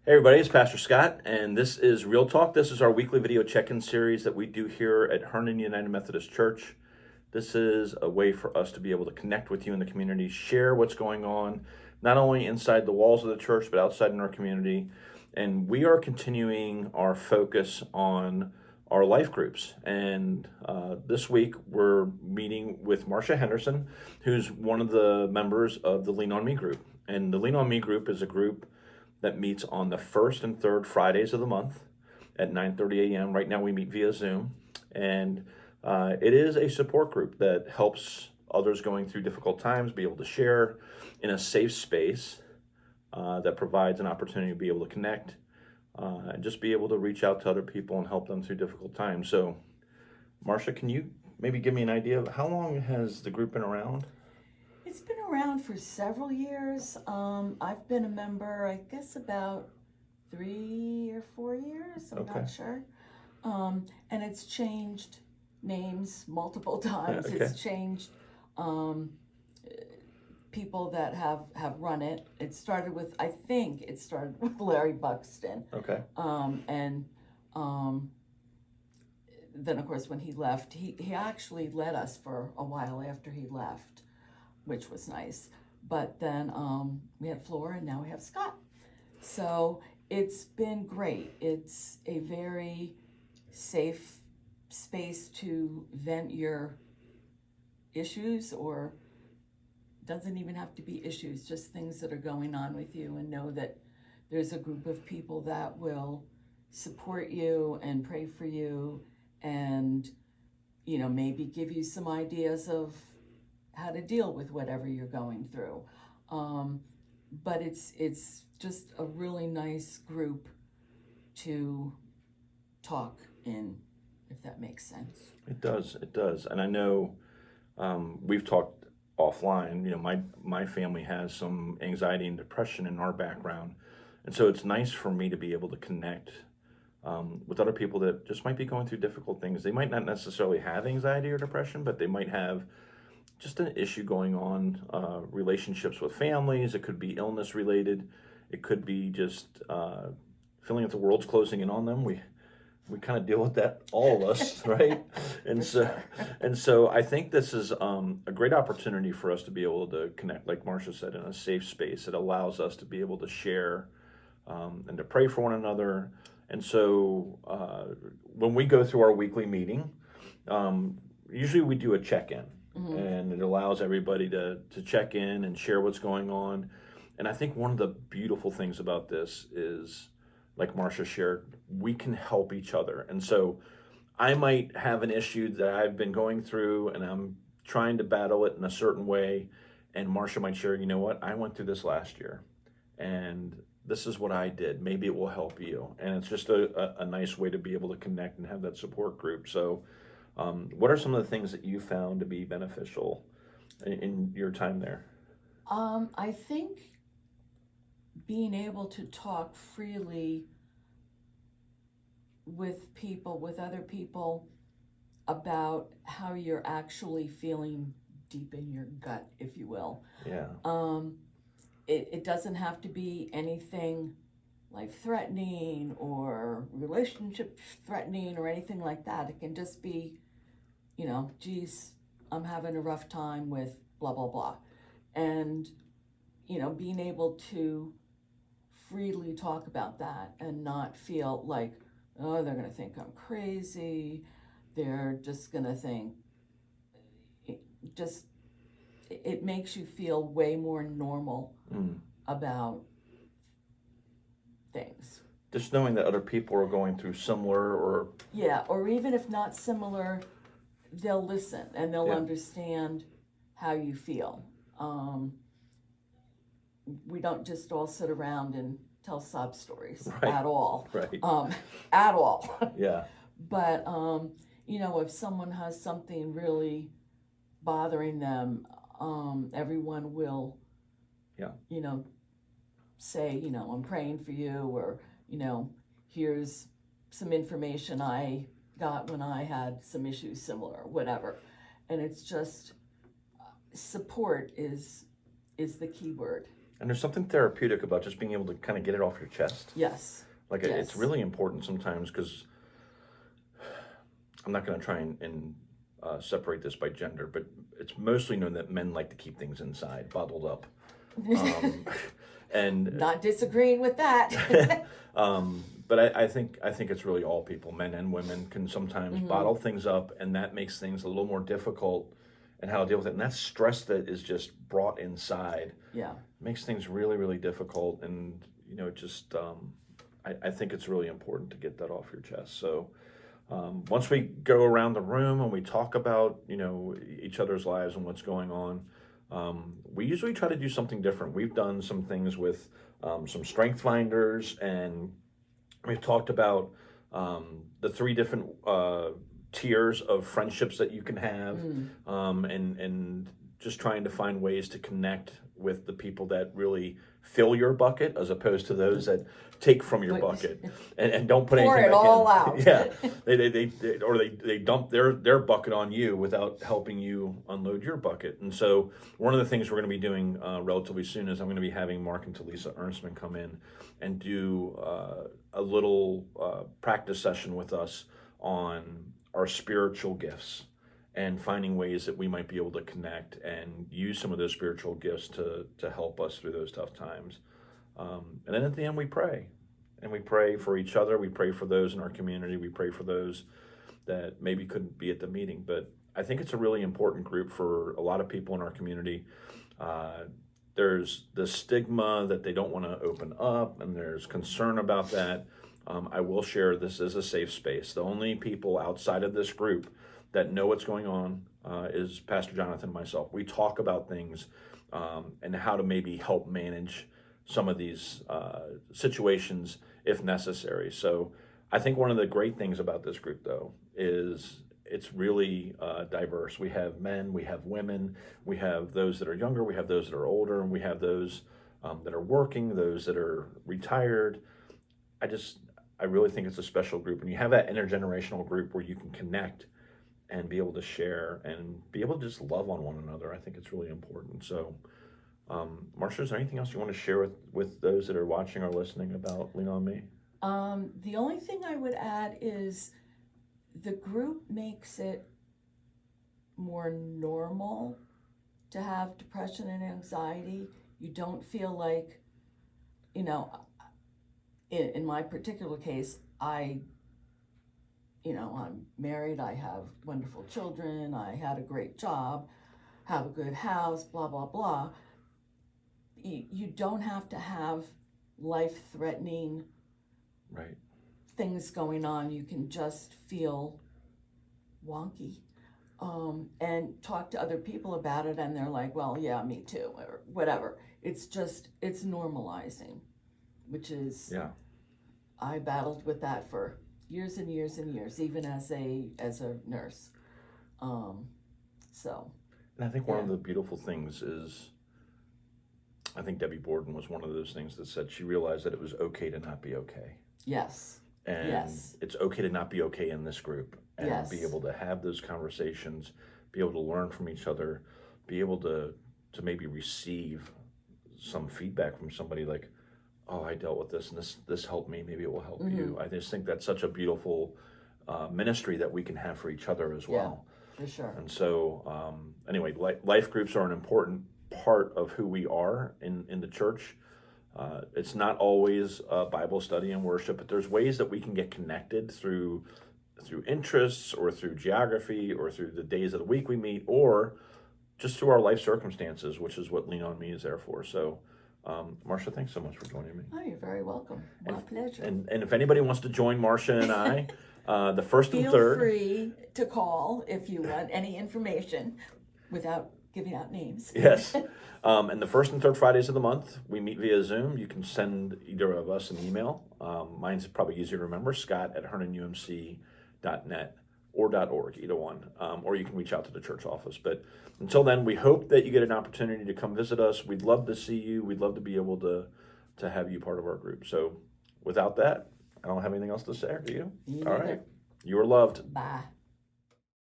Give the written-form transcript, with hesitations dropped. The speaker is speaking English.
Hey everybody, it's Pastor Scott, and this is Real Talk. This is our weekly video check-in series that we do here at Herndon United Methodist Church. This is a way for us to be able to connect with you in the community, share what's going on, not only inside the walls of the church, but outside in our community. And we are continuing our focus on our life groups. And this week, we're meeting with Marcia Henderson, who's one of the members of the Lean On Me group. And the Lean On Me group is a group that meets on the first and third Fridays of the month at 9:30 a.m. Right now we meet via Zoom, and it is a support group that helps others going through difficult times be able to share in a safe space that provides an opportunity to be able to connect and just be able to reach out to other people and help them through difficult times. So, Marcia, can you maybe give me an idea of how long has the group been around? It's been around for several years. I've been a member, I guess, about 3 or 4 years. I'm Okay. not sure. And it's changed names multiple times. Okay. It's changed people that have run it. It started with, I think it started with Larry Buxton. Okay. And then, of course, when he left, he actually led us for a while after he left, which was nice. But then we had Flora, and now we have Scott. So it's been great. It's a very safe space to vent your issues, or doesn't even have to be issues, just things that are going on with you, and know that there's a group of people that will support you and pray for you and, you know, maybe give you some ideas of how to deal with whatever you're going through. But it's just a really nice group to talk in, if that makes sense. It does. And I know we've talked offline. You know, my family has some anxiety and depression in our background, and so it's nice for me to be able to connect with other people that just might be going through difficult things. They might not necessarily have anxiety or depression, but they might have just an issue going on, relationships with families. It could be illness related. It could be just feeling that the world's closing in on them. We kind of deal with that, all of us, right? And so I think this is a great opportunity for us to be able to connect, like Marcia said, in a safe space. It allows us to be able to share and to pray for one another. And so when we go through our weekly meeting, usually we do a check-in. Mm-hmm. And it allows everybody to check in and share what's going on. And I think one of the beautiful things about this is, like Marcia shared, we can help each other. And so I might have an issue that I've been going through and I'm trying to battle it in a certain way. And Marcia might share, you know what, I went through this last year and this is what I did. Maybe it will help you. And it's just a nice way to be able to connect and have that support group. So what are some of the things that you found to be beneficial in your time there? I think being able to talk freely with people, with other people, about how you're actually feeling deep in your gut, if you will. Yeah. It doesn't have to be anything life-threatening or relationship-threatening or anything like that. It can just be, you know, geez, I'm having a rough time with blah, blah, blah. And, you know, being able to freely talk about that and not feel like, oh, they're going to think I'm crazy. They're just going to think, it makes you feel way more normal about things. Just knowing that other people are going through similar or... Yeah, or even if not similar, they'll listen and they'll understand how you feel. We don't just all sit around and tell sob stories at all. Right. At all. Yeah. But, you know, if someone has something really bothering them, everyone will, you know, say, you know, I'm praying for you, or, you know, here's some information I got when I had some issues similar, or whatever. And it's just, support is the key word. And there's something therapeutic about just being able to kind of get it off your chest. Yes. Like it's really important sometimes, because I'm not going to try and separate this by gender, but it's mostly known that men like to keep things inside, bottled up. And not disagreeing with that. But I think it's really all people, men and women, can sometimes bottle things up, and that makes things a little more difficult and how to deal with it. And that stress that is just brought inside makes things really, really difficult. And, just, I think it's really important to get that off your chest. So once we go around the room and we talk about, each other's lives and what's going on, we usually try to do something different. We've done some things with some strength finders, and we've talked about the 3 different tiers of friendships that you can have, and just trying to find ways to connect with the people that really fill your bucket, as opposed to those that take from your bucket and don't put anything back in. Pour it all out. Yeah, they dump their bucket on you without helping you unload your bucket. And so one of the things we're going to be doing relatively soon is I'm going to be having Mark and Talisa Ernstman come in and do a little practice session with us on our spiritual gifts, and finding ways that we might be able to connect and use some of those spiritual gifts to help us through those tough times. And then at the end, we pray. And we pray for each other. We pray for those in our community. We pray for those that maybe couldn't be at the meeting. But I think it's a really important group for a lot of people in our community. There's the stigma that they don't want to open up, and there's concern about that. I will share this is a safe space. The only people outside of this group that know what's going on is Pastor Jonathan and myself. We talk about things and how to maybe help manage some of these situations if necessary. So I think one of the great things about this group, though, is it's really diverse. We have men, we have women, we have those that are younger, we have those that are older, and we have those that are working, those that are retired. I really think it's a special group. And you have that intergenerational group where you can connect and be able to share and be able to just love on one another. I think it's really important. So, Marcia, is there anything else you want to share with those that are watching or listening about Lean On Me? The only thing I would add is the group makes it more normal to have depression and anxiety. You don't feel like, in my particular case, I'm married, I have wonderful children, I had a great job, have a good house, blah, blah, blah. You don't have to have life-threatening things going on. You can just feel wonky and talk to other people about it, and they're like, well, yeah, me too, or whatever. It's normalizing, which is, I battled with that for years and years and years, even as a nurse. And I think one of the beautiful things is, I think Debbie Borden was one of those things that said she realized that it was okay to not be okay. Yes. And it's okay to not be okay in this group, and be able to have those conversations, be able to learn from each other, be able to maybe receive some feedback from somebody like, oh, I dealt with this, and this helped me, maybe it will help you. I just think that's such a beautiful ministry that we can have for each other as well. Yeah, for sure. And so, anyway, life groups are an important part of who we are in the church. It's not always Bible study and worship, but there's ways that we can get connected through interests, or through geography, or through the days of the week we meet, or just through our life circumstances, which is what Lean On Me is there for. So, Marcia, thanks so much for joining me. Oh, you're very welcome. My pleasure. And if anybody wants to join Marcia and I, the first and third... Feel free to call if you want any information without giving out names. Yes. And the first and third Fridays of the month, we meet via Zoom. You can send either of us an email. Mine's probably easier to remember, scott@herndonumc.net or .org, either one. Or you can reach out to the church office. But until then, we hope that you get an opportunity to come visit us. We'd love to see you. We'd love to be able to have you part of our group. So without that, I don't have anything else to say. Do you? You All neither. right. You are loved. Bye.